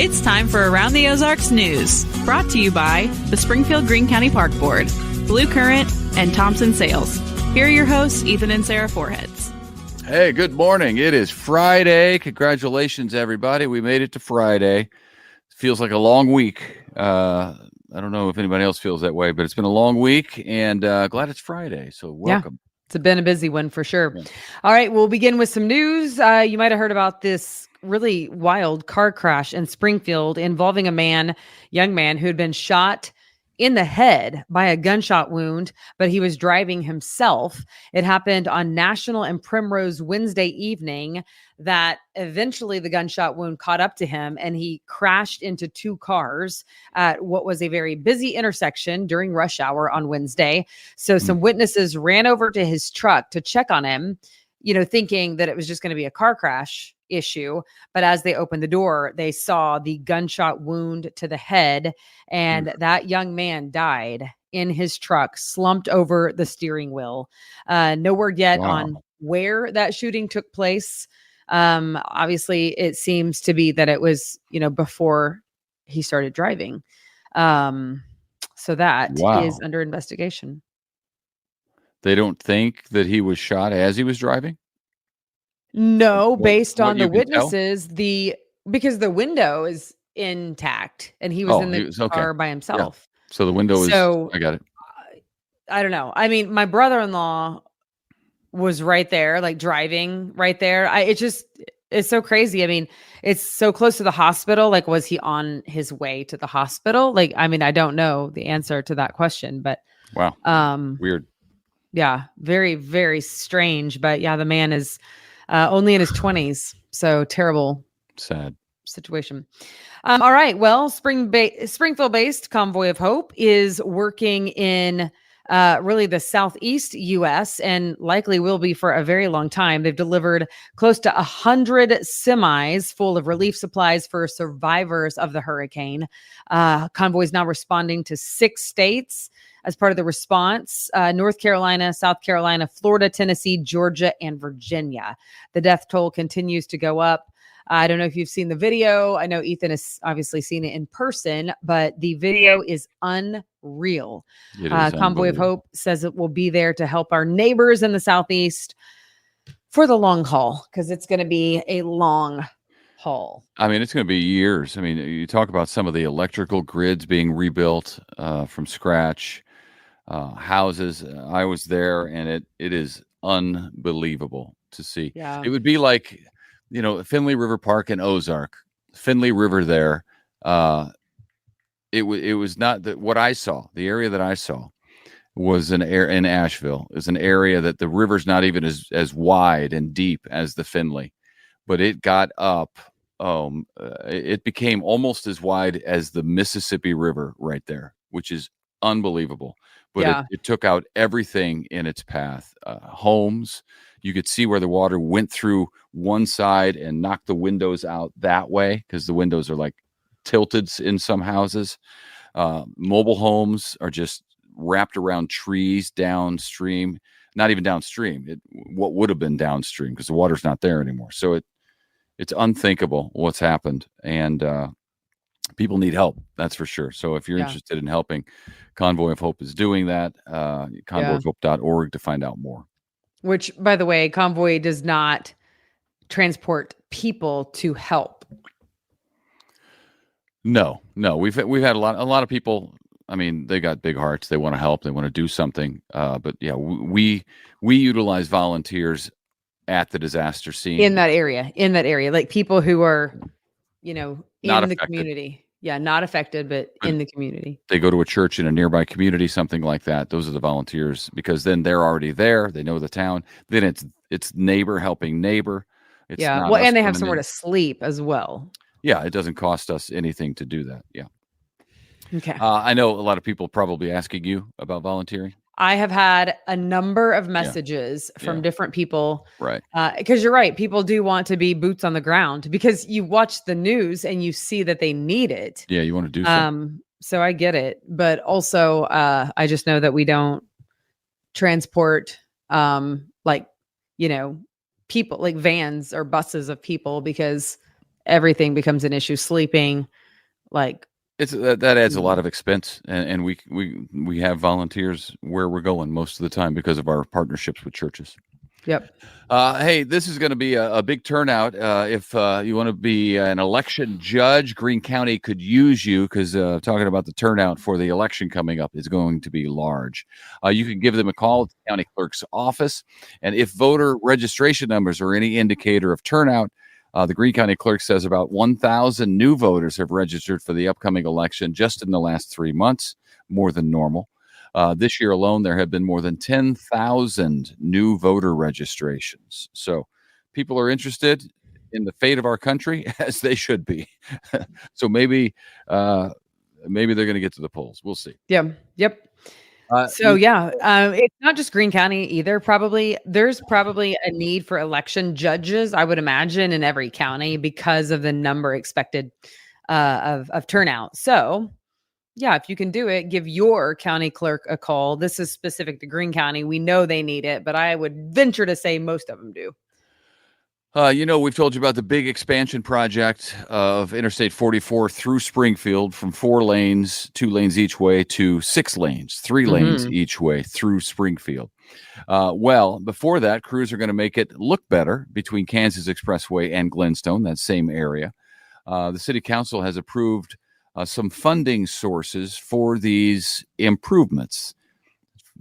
It's time for Around the Ozarks News, brought to you by the Springfield Greene County Park Board, Blue Current, and Thompson Sales. Here are your hosts, Ethan and Sarah Foreheads. Hey, good morning. It is Friday. Congratulations, everybody. We made it to Friday. It feels like a long week. I don't know if anybody else feels that way, but it's been a long week, and glad it's Friday. So welcome. Yeah, it's been a busy one for sure. Yeah. All right, we'll begin with some news. You might have heard about this really wild car crash in Springfield involving a young man who had been shot in the head by a gunshot wound, but he was driving himself. It happened on National and Primrose Wednesday evening that eventually the gunshot wound caught up to him and he crashed into two cars at what was a very busy intersection during rush hour on Wednesday. So some witnesses ran over to his truck to check on him, thinking that it was just going to be a car crash issue. But as they opened the door, they saw the gunshot wound to the head, and that young man died in his truck, slumped over the steering wheel. No word yet on where that shooting took place. Obviously, it seems to be that it was, before he started driving. So that is under investigation. They don't think that he was shot as he was driving? No, based on the witnesses, because the window is intact and he was in the car by himself. Yeah. So the window is, I got it. I don't know. I mean, my brother-in-law was right there, like driving right there. It's so crazy. I mean, it's so close to the hospital. Like, was he on his way to the hospital? Like, I mean, I don't know the answer to that question, but weird. Yeah, very, very strange. But yeah, the man is only in his 20s. So terrible. Sad situation. All right. Well, Springfield-based Convoy of Hope is working in really the Southeast U.S. and likely will be for a very long time. They've delivered close to 100 semis full of relief supplies for survivors of the hurricane. Convoy is now responding to 6 states as part of the response: North Carolina, South Carolina, Florida, Tennessee, Georgia, and Virginia. The death toll continues to go up. I don't know if you've seen the video. I know Ethan has obviously seen it in person, but the video is unreal. Convoy of Hope says it will be there to help our neighbors in the Southeast for the long haul, because it's going to be a long haul. I mean, it's going to be years. I mean, you talk about some of the electrical grids being rebuilt from scratch, houses. I was there, and it is unbelievable to see. Yeah. It would be like, Finley River Park in Ozark, Finley River there. It was not that what I saw. The area that I saw was in Asheville. Is an area that the river's not even as wide and deep as the Finley, but it got up. It became almost as wide as the Mississippi River right there, which is unbelievable. But it took out everything in its path. Homes, you could see where the water went through one side and knocked the windows out that way, because the windows are like tilted in some houses. Mobile homes are just wrapped around trees downstream, not even downstream. What would have been downstream, because the water's not there anymore. So it's unthinkable what's happened, and people need help. That's for sure. So if you're interested in helping, Convoy of Hope is doing that. Convoyofhope.org to find out more. Which, by the way, Convoy does not transport people to help. No. We've had a lot of people. I mean, they got big hearts. They want to help. They want to do something. But yeah, we utilize volunteers at the disaster scene in that area, like people who are, in the community. Yeah, not affected, but in the community. They go to a church in a nearby community, something like that. Those are the volunteers, because then they're already there. They know the town. Then it's neighbor helping neighbor. It's and they have somewhere to sleep as well. Yeah, it doesn't cost us anything to do that. Yeah. Okay. I know a lot of people probably asking you about volunteering. I have had a number of messages from different people. Right. Because you're right. People do want to be boots on the ground, because you watch the news and you see that they need it. Yeah. You want to do something. So I get it. But also, I just know that we don't transport, people, like vans or buses of people, because everything becomes an issue. Sleeping, like It's that adds a lot of expense, and we have volunteers where we're going most of the time because of our partnerships with churches. Yep. Hey, this is going to be a big turnout. If you want to be an election judge, Greene County could use you because talking about the turnout for the election coming up is going to be large. You can give them a call at the county clerk's office, and if voter registration numbers are any indicator of turnout, the Greene County clerk says about 1,000 new voters have registered for the upcoming election just in the last 3 months, more than normal. This year alone, there have been more than 10,000 new voter registrations. So people are interested in the fate of our country, as they should be. So maybe they're going to get to the polls. We'll see. Yeah. Yep. It's not just Greene County either. There's probably a need for election judges, I would imagine, in every county because of the number expected of turnout. So, yeah, if you can do it, give your county clerk a call. This is specific to Greene County. We know they need it, but I would venture to say most of them do. We've told you about the big expansion project of Interstate 44 through Springfield from 4 lanes, 2 lanes each way, to 6 lanes, 3 lanes each way through Springfield. Well, before that, crews are going to make it look better between Kansas Expressway and Glenstone, that same area. The city council has approved some funding sources for these improvements.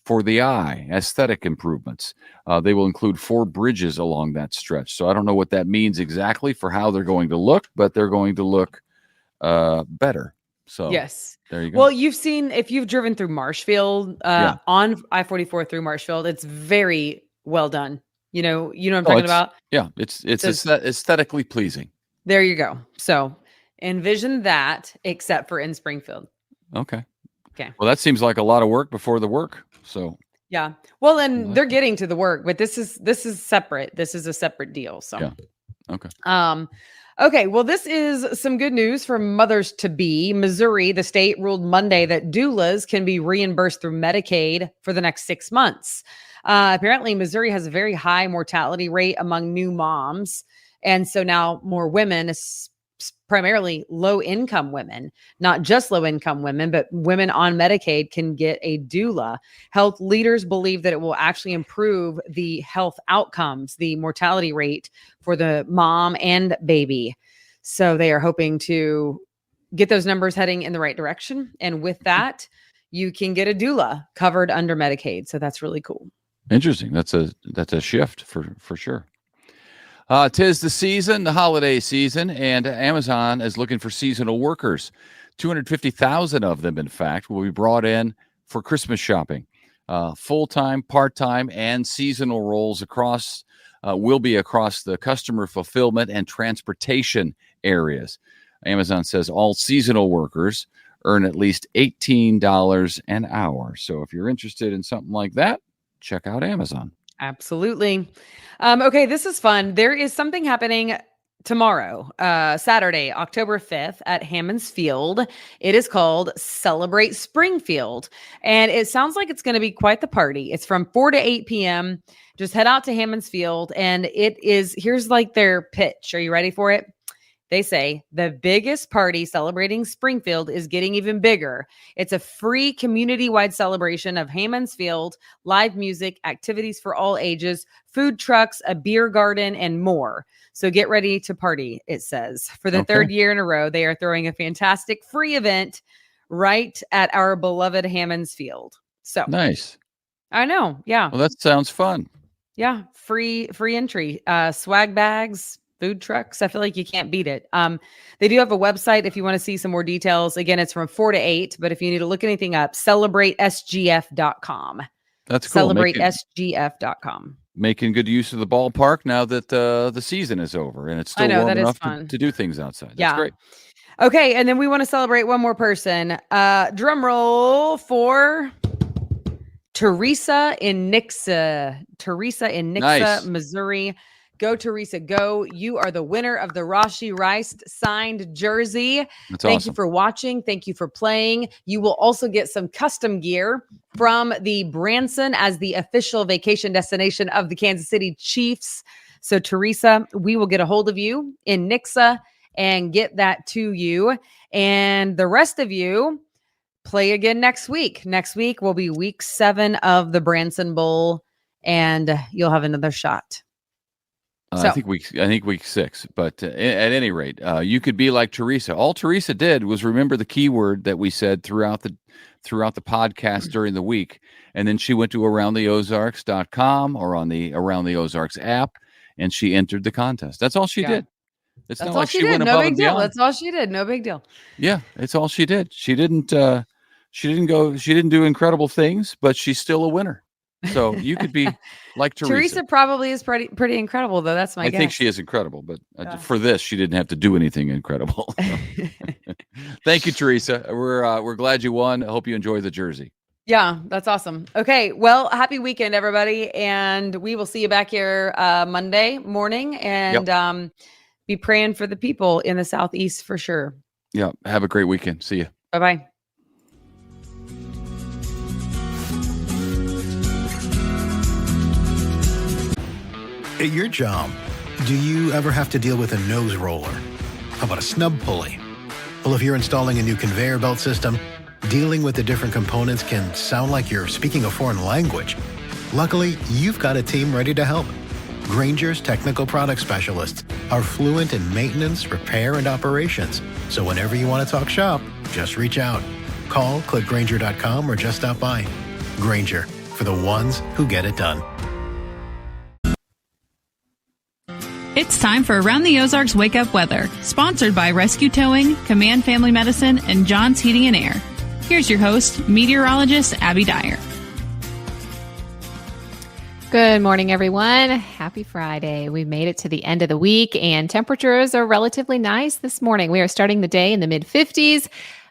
For the eye, aesthetic improvements. They will include 4 bridges along that stretch. So I don't know what that means exactly for how they're going to look, but they're going to look better. So yes, there you go. Well, if you've driven through Marshfield on I-44 through Marshfield, it's very well done. You know what I'm talking about? Yeah, it's aesthetically pleasing. There you go. So envision that, except for in Springfield. Okay. Well, that seems like a lot of work before the work. So yeah. Well, and they're getting to the work, but this is separate. This is a separate deal. So yeah. Okay. Okay. Well, this is some good news for mothers to be. Missouri, the state ruled Monday that doulas can be reimbursed through Medicaid for the next 6 months. Apparently, Missouri has a very high mortality rate among new moms, and so now more women, primarily low-income women, not just low-income women, but women on Medicaid can get a doula. Health leaders believe that it will actually improve the health outcomes, the mortality rate for the mom and baby. So they are hoping to get those numbers heading in the right direction. And with that, you can get a doula covered under Medicaid. So that's really cool. Interesting. That's a shift for sure. 'Tis the season, the holiday season, and Amazon is looking for seasonal workers. 250,000 of them, in fact, will be brought in for Christmas shopping. Full-time, part-time, and seasonal roles will be across the customer fulfillment and transportation areas. Amazon says all seasonal workers earn at least $18 an hour. So if you're interested in something like that, check out Amazon. Absolutely. Okay, this is fun. There is something happening tomorrow, Saturday, October 5th at Hammons Field. It is called Celebrate Springfield. And it sounds like it's going to be quite the party. It's from 4 to 8 p.m. Just head out to Hammons Field. And here's like their pitch. Are you ready for it? They say the biggest party celebrating Springfield is getting even bigger. It's a free community-wide celebration of Hammons Field, live music, activities for all ages, food trucks, a beer garden, and more. So get ready to party, it says. For the third year in a row, they are throwing a fantastic free event right at our beloved Hammons Field. So nice. I know. Yeah. Well, that sounds fun. Yeah. Free entry, swag bags, food trucks. I feel like you can't beat it. They do have a website if you want to see some more details. Again, it's from 4 to 8, but if you need to look anything up, celebratesgf.com. That's cool. Celebratesgf.com. Making good use of the ballpark now that the season is over and it's still warm enough to do things outside. That's great. Okay, and then we want to celebrate one more person. Drum roll for Teresa in Nixa. Nice. Missouri. Go, Teresa, go. You are the winner of the Rashi Rice signed jersey. Thank you for watching. Thank you for playing. You will also get some custom gear from the Branson as the official vacation destination of the Kansas City Chiefs. So, Teresa, we will get a hold of you in Nixa and get that to you. And the rest of you play again next week. Next week will be week 7 of the Branson Bowl, and you'll have another shot. I think week 6, but at any rate, you could be like Teresa. All Teresa did was remember the keyword that we said throughout the podcast during the week, and then she went to aroundtheozarks.com or on the Around the Ozarks app, and she entered the contest. That's all she did. It's not like she went above and beyond. That's all she did. No big deal. Yeah, it's all she did. She didn't do incredible things, but she's still a winner. So you could be like Teresa. Teresa probably is pretty incredible, though. That's my guess. I think she is incredible, but for this, she didn't have to do anything incredible. Thank you, Teresa. We're glad you won. I hope you enjoy the jersey. Yeah, that's awesome. Okay, well, happy weekend, everybody, and we will see you back here Monday morning, and be praying for the people in the Southeast for sure. Yeah, have a great weekend. See you. Bye-bye. At your job, do you ever have to deal with a nose roller? How about a snub pulley? Well, if you're installing a new conveyor belt system, dealing with the different components can sound like you're speaking a foreign language. Luckily, you've got a team ready to help. Grainger's technical product specialists are fluent in maintenance, repair, and operations. So whenever you want to talk shop, just reach out. Call, click Grainger.com, or just stop by. Grainger, for the ones who get it done. It's time for Around the Ozarks Wake Up Weather, sponsored by Rescue Towing, Command Family Medicine, and John's Heating and Air. Here's your host, meteorologist Abby Dyer. Good morning, everyone. Happy Friday. We made it to the end of the week, and temperatures are relatively nice this morning. We are starting the day in the mid-50s,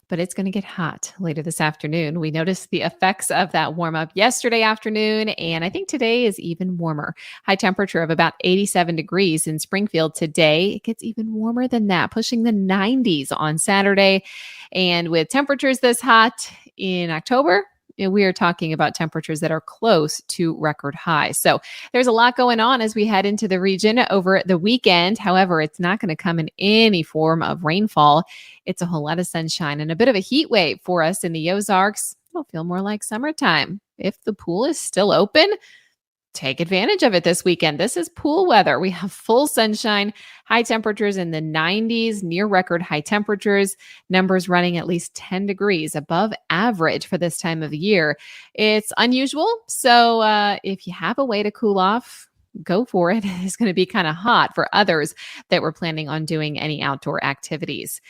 but it's going to get hot later this afternoon. We noticed the effects of that warm up yesterday afternoon, and I think today is even warmer. High temperature of about 87 degrees in Springfield today. It gets even warmer than that, pushing the 90s on Saturday. And with temperatures this hot in October, we are talking about temperatures that are close to record highs. So there's a lot going on as we head into the region over the weekend. However, it's not going to come in any form of rainfall. It's a whole lot of sunshine and a bit of a heat wave for us in the Ozarks. It'll feel more like summertime. If the pool is still open, take advantage of it this weekend. This is pool weather. We have full sunshine, high temperatures in the 90s, near record high temperatures, numbers running at least 10 degrees above average for this time of the year. It's unusual. So if you have a way to cool off, go for it. It's going to be kind of hot for others that were planning on doing any outdoor activities.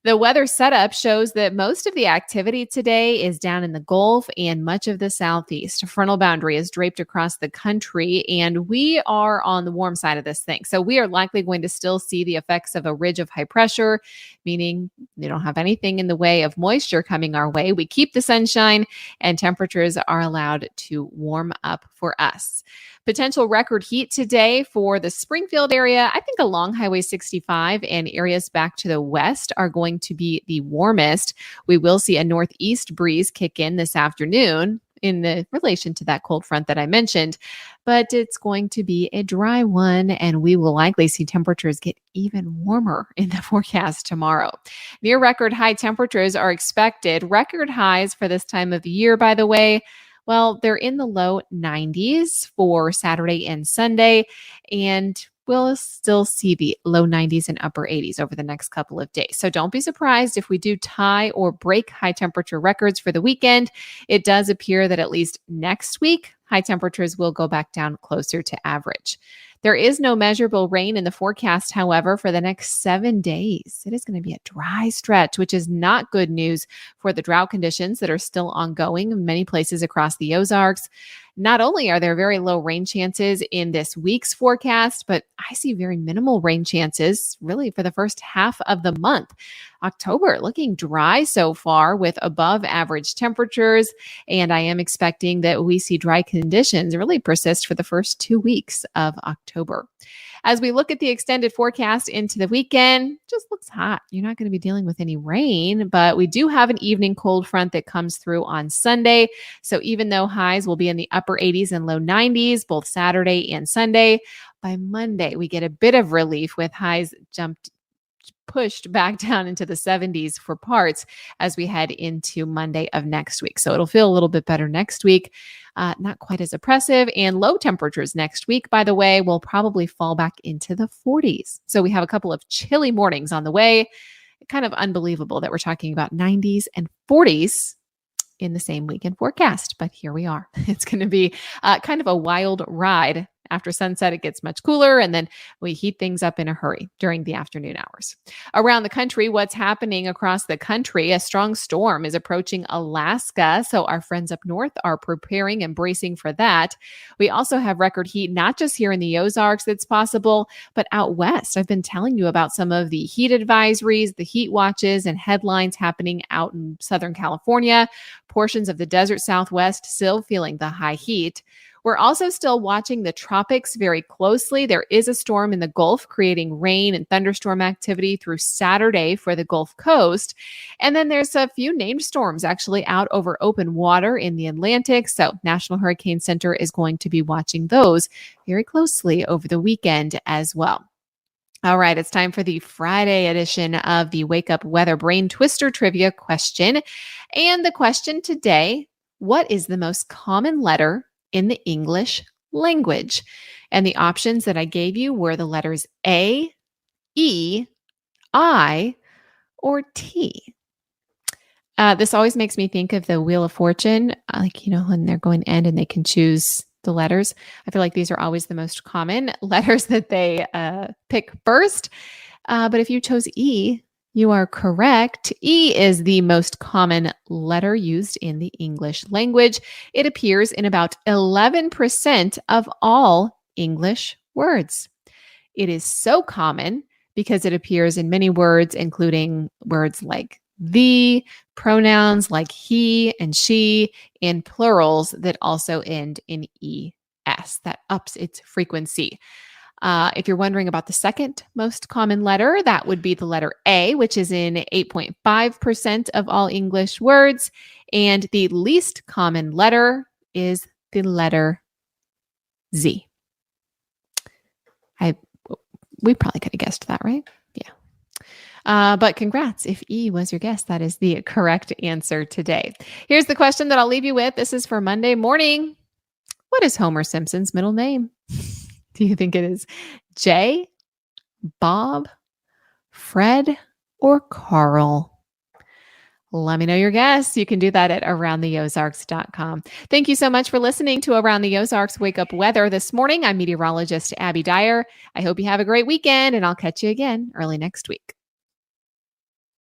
The weather setup shows that most of the activity today is down in the Gulf and much of the Southeast. A frontal boundary is draped across the country, and we are on the warm side of this thing. So we are likely going to still see the effects of a ridge of high pressure, meaning they don't have anything in the way of moisture coming our way. We keep the sunshine, and temperatures are allowed to warm up for us. Potential record heat today for the Springfield area. I think along Highway 65 and areas back to the west are going to be the warmest. We will see a northeast breeze kick in this afternoon in the relation to that cold front that I mentioned, but it's going to be a dry one, and we will likely see temperatures get even warmer in the forecast tomorrow. Near record high temperatures are expected. Record highs for this time of the year, by the way, well, they're in the low 90s for Saturday and Sunday, and we'll still see the low 90s and upper 80s over the next couple of days. So don't be surprised if we do tie or break high temperature records for the weekend. It does appear that at least next week, high temperatures will go back down closer to average. There is no measurable rain in the forecast, however, for the next 7 days. It is going to be a dry stretch, which is not good news for the drought conditions that are still ongoing in many places across the Ozarks. Not only are there very low rain chances in this week's forecast, but I see very minimal rain chances really for the first half of the month. October looking dry so far with above average temperatures, and I am expecting that we see dry conditions really persist for the first 2 weeks of October. As we look at the extended forecast into the weekend, just looks hot. You're not going to be dealing with any rain, but we do have an evening cold front that comes through on Sunday. So even though highs will be in the upper 80s and low 90s, both Saturday and Sunday, by Monday, we get a bit of relief with highs pushed back down into the 70s for parts as we head into Monday of next week. So it'll feel a little bit better next week. Not quite as oppressive, and low temperatures next week, by the way, will probably fall back into the 40s. So we have a couple of chilly mornings on the way. Kind of unbelievable that we're talking about 90s and 40s in the same weekend forecast, but here we are. It's going to be kind of a wild ride. After sunset, it gets much cooler, and then we heat things up in a hurry during the afternoon hours. Around the country, what's happening across the country? A strong storm is approaching Alaska, so our friends up north are preparing and bracing for that. We also have record heat, not just here in the Ozarks that's possible, but out west. I've been telling you about some of the heat advisories, the heat watches, and headlines happening out in Southern California. Portions of the desert Southwest still feeling the high heat. We're also still watching the tropics very closely. There is a storm in the Gulf creating rain and thunderstorm activity through Saturday for the Gulf Coast. And then there's a few named storms actually out over open water in the Atlantic. So National Hurricane Center is going to be watching those very closely over the weekend as well. All right, it's time for the Friday edition of the Wake Up Weather Brain Twister Trivia question. And the question today, what is the most common letter in the English language? And the options that I gave you were the letters A, E, I, or T. This always makes me think of the Wheel of Fortune, when they're going to end and they can choose the letters. I feel like these are always the most common letters that they pick first. But if you chose E, you are correct. E is the most common letter used in the English language. It appears in about 11% of all English words. It is so common because it appears in many words, including words like the, pronouns like he and she, and plurals that also end in ES. That ups its frequency. If you're wondering about the second most common letter, that would be the letter A, which is in 8.5% of all English words. And the least common letter is the letter Z. We probably could have guessed that, right? Yeah. But congrats. If E was your guess, that is the correct answer today. Here's the question that I'll leave you with. This is for Monday morning. What is Homer Simpson's middle name? Do you think it is Jay, Bob, Fred, or Carl? Let me know your guess. You can do that at aroundtheozarks.com. Thank you so much for listening to Around the Ozarks Wake Up Weather this morning. I'm meteorologist Abby Dyer. I hope you have a great weekend, and I'll catch you again early next week.